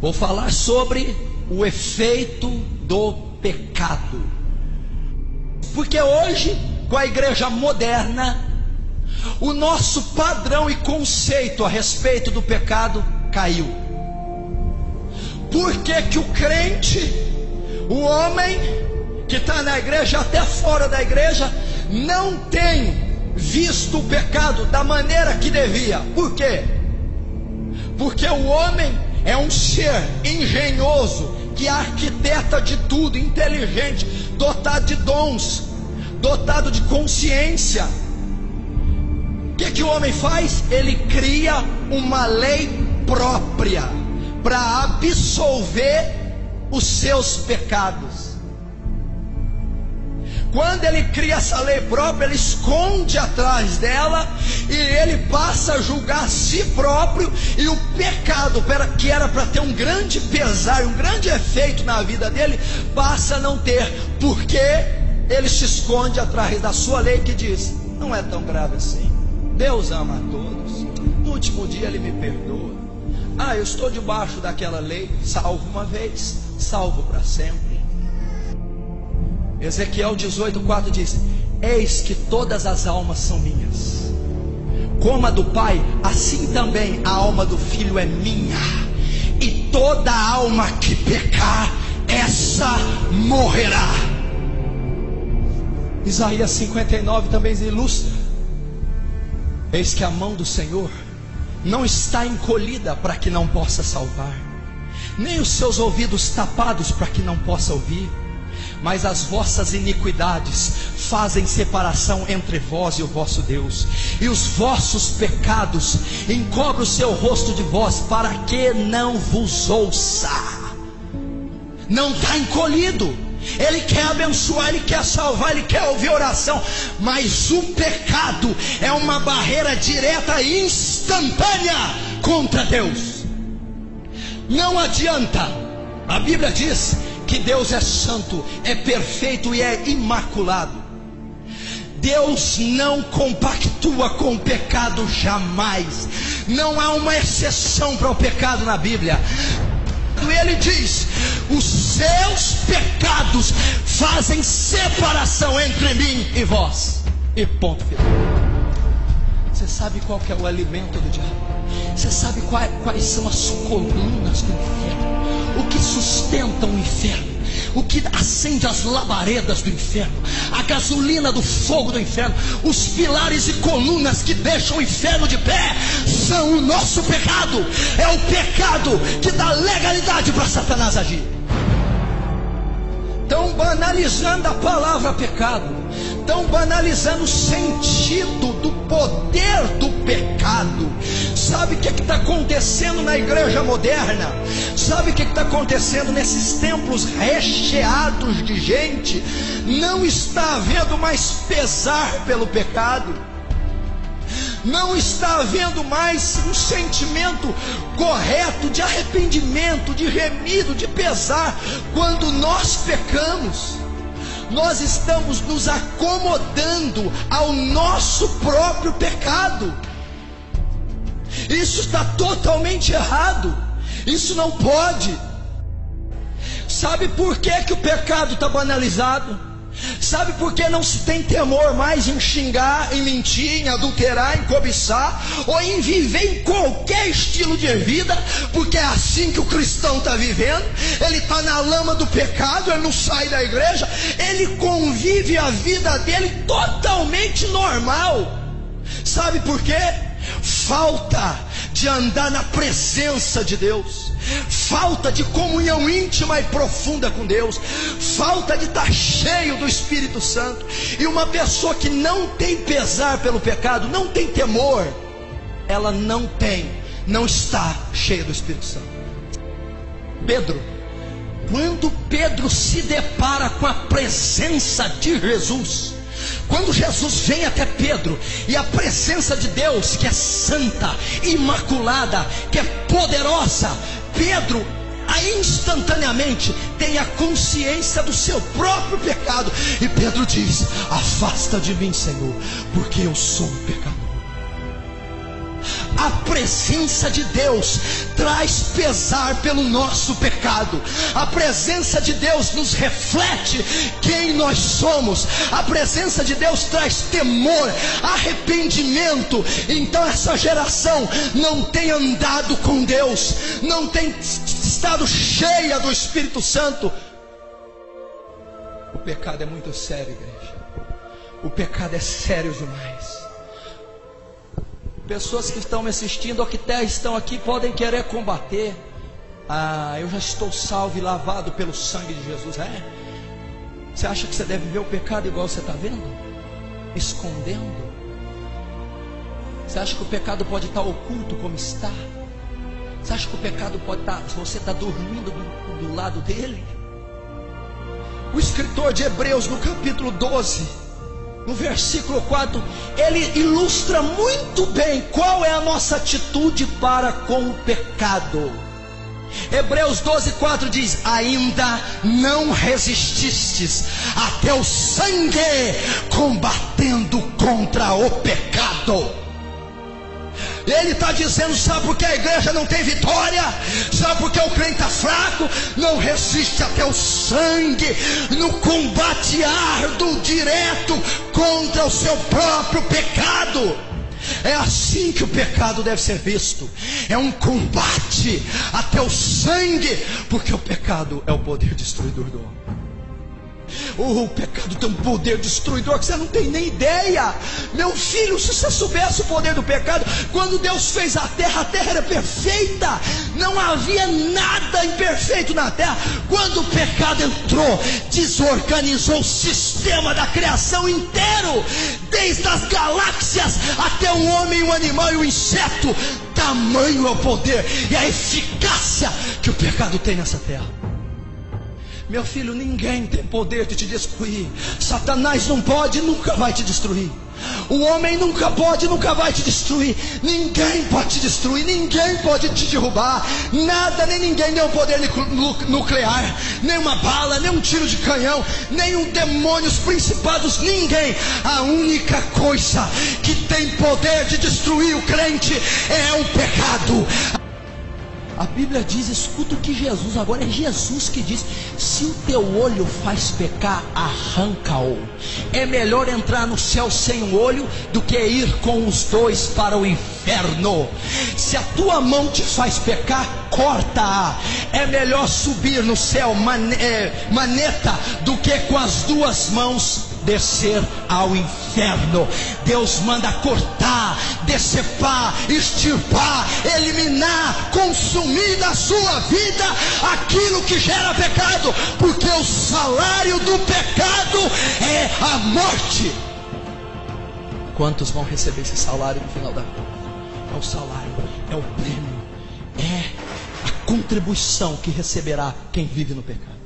Vou falar sobre o efeito do pecado. Porque hoje, com a igreja moderna, o nosso padrão e conceito a respeito do pecado caiu. Por que que o crente, o homem que está na igreja, até fora da igreja, não tem visto o pecado da maneira que devia? Por quê? Porque o homem é um ser engenhoso, que arquiteta de tudo, inteligente, dotado de dons, dotado de consciência. O que o homem faz? Ele cria uma lei própria para absolver os seus pecados. Quando ele cria essa lei própria, ele esconde atrás dela e ele passa a julgar a si próprio, e o pecado, que era para ter um grande pesar, um grande efeito na vida dele, passa a não ter, porque ele se esconde atrás da sua lei que diz: não é tão grave assim, Deus ama a todos, no último dia ele me perdoa. Eu estou debaixo daquela lei, salvo uma vez, salvo para sempre. Ezequiel 18:4 diz: eis que todas as almas são minhas, como a do Pai, assim também a alma do Filho é minha, e toda alma que pecar, essa morrerá. Isaías 59 também ilustra: eis que a mão do Senhor não está encolhida para que não possa salvar, nem os seus ouvidos tapados para que não possa ouvir, mas as vossas iniquidades fazem separação entre vós e o vosso Deus, e os vossos pecados encobrem o seu rosto de vós, para que não vos ouça. Não está encolhido. Ele quer abençoar, ele quer salvar, ele quer ouvir oração, mas o pecado é uma barreira direta e instantânea contra Deus. Não adianta. A Bíblia diz que Deus é santo, é perfeito e é imaculado. Deus não compactua com o pecado jamais. Não há uma exceção para o pecado na Bíblia. Ele diz: os seus pecados fazem separação entre mim e vós, e ponto final. Você sabe qual que é o alimento do diabo? Você sabe quais são as colunas do inferno? O que sustenta o inferno? O que acende as labaredas do inferno? A gasolina do fogo do inferno? Os pilares e colunas que deixam o inferno de pé são o nosso pecado. É o pecado que dá legalidade para Satanás agir. Estão banalizando a palavra pecado, estão banalizando o sentido do poder do pecado. Sabe o que está acontecendo na igreja moderna? Sabe o que está acontecendo nesses templos recheados de gente? Não está havendo mais pesar pelo pecado, não está havendo mais um sentimento correto de arrependimento, de remido, de pesar. Quando nós pecamos, nós estamos nos acomodando ao nosso próprio pecado. Isso está totalmente errado. Isso não pode. Sabe por que o pecado está banalizado? Sabe por que não se tem temor mais em xingar, em mentir, em adulterar, em cobiçar, ou em viver em qualquer estilo de vida? Porque é assim que o cristão está vivendo. Ele está na lama do pecado, ele não sai da igreja, ele convive a vida dele totalmente normal. Sabe por quê? Falta de andar na presença de Deus, falta de comunhão íntima e profunda com Deus, falta de estar cheio do Espírito Santo. E uma pessoa que não tem pesar pelo pecado, não tem temor, ela não está cheia do Espírito Santo. Quando Pedro se depara com a presença de Jesus, quando Jesus vem até Pedro, e a presença de Deus, que é santa, imaculada, que é poderosa, Pedro instantaneamente tem a consciência do seu próprio pecado, e Pedro diz: afasta de mim, Senhor, porque eu sou um pecador. A presença de Deus traz pesar pelo nosso pecado. A presença de Deus nos reflete quem nós somos. A presença de Deus traz temor, arrependimento. Então essa geração não tem andado com Deus, não tem estado cheia do Espírito Santo. O pecado é muito sério, igreja. O pecado é sério demais. Pessoas que estão me assistindo ou que até estão aqui podem querer combater. Eu já estou salvo e lavado pelo sangue de Jesus. Você acha que você deve ver o pecado igual você está vendo? Escondendo? Você acha que o pecado pode estar oculto como está? Você acha que o pecado pode estar, você está dormindo do lado dele? O escritor de Hebreus, no capítulo 12, no versículo 4, ele ilustra muito bem qual é a nossa atitude para com o pecado. Hebreus 12:4 diz: ainda não resististes até o sangue, combatendo contra o pecado. Ele está dizendo: sabe por que a igreja não tem vitória? Sabe por que o crente está fraco? Não resiste até o sangue, no combate árduo, direto contra o seu próprio pecado. É assim que o pecado deve ser visto. É um combate até o sangue, porque o pecado é o poder destruidor do homem. O pecado tem um poder destruidor que você não tem nem ideia. Meu filho, se você soubesse o poder do pecado, quando Deus fez a terra era perfeita. Não havia nada imperfeito na terra. Quando o pecado entrou, desorganizou o sistema da criação inteiro, desde as galáxias até o homem, o animal e o inseto. Tamanho é o poder e a eficácia que o pecado tem nessa terra. Meu filho, ninguém tem poder de te destruir. Satanás não pode, nunca vai te destruir. O homem nunca pode, nunca vai te destruir. Ninguém pode te destruir, ninguém pode te derrubar. Nada, nem ninguém, nem um poder nuclear, nem uma bala, nem um tiro de canhão, nem um demônio, os principados, ninguém. A única coisa que tem poder de destruir o crente é o pecado. A Bíblia diz, escuta o que Jesus, agora é Jesus que diz: se o teu olho faz pecar, arranca-o. É melhor entrar no céu sem um olho do que ir com os dois para o inferno. Se a tua mão te faz pecar, corta-a. É melhor subir no céu maneta do que com as duas mãos descer ao inferno. Deus manda cortar, decepar, extirpar, eliminar, consumir da sua vida aquilo que gera pecado, porque o salário do pecado é a morte. Quantos vão receber esse salário no final da vida? É o salário, é o prêmio, é a contribuição que receberá quem vive no pecado.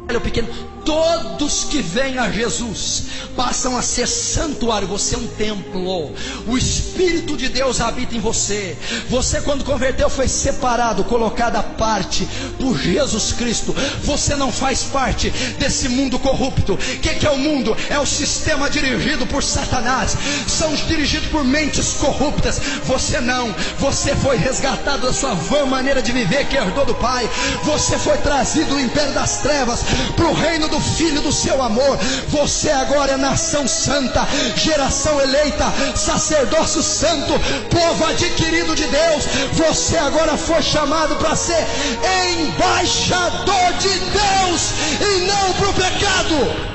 Olha o pequeno, todos que vêm a Jesus passam a ser santuário. Você é um templo. O Espírito de Deus habita em você. Você, quando converteu, foi separado, colocado à parte por Jesus Cristo. Você não faz parte desse mundo corrupto. O que é o mundo? É o sistema dirigido por Satanás. São dirigidos por mentes corruptas. Você não. Você foi resgatado da sua vã maneira de viver que herdou do Pai. Você foi trazido do império das trevas para o reino do Filho do seu amor. Você agora é nação santa, geração eleita, sacerdócio santo, povo adquirido de Deus. Você agora foi chamado para ser embaixador de Deus e não para o pecado.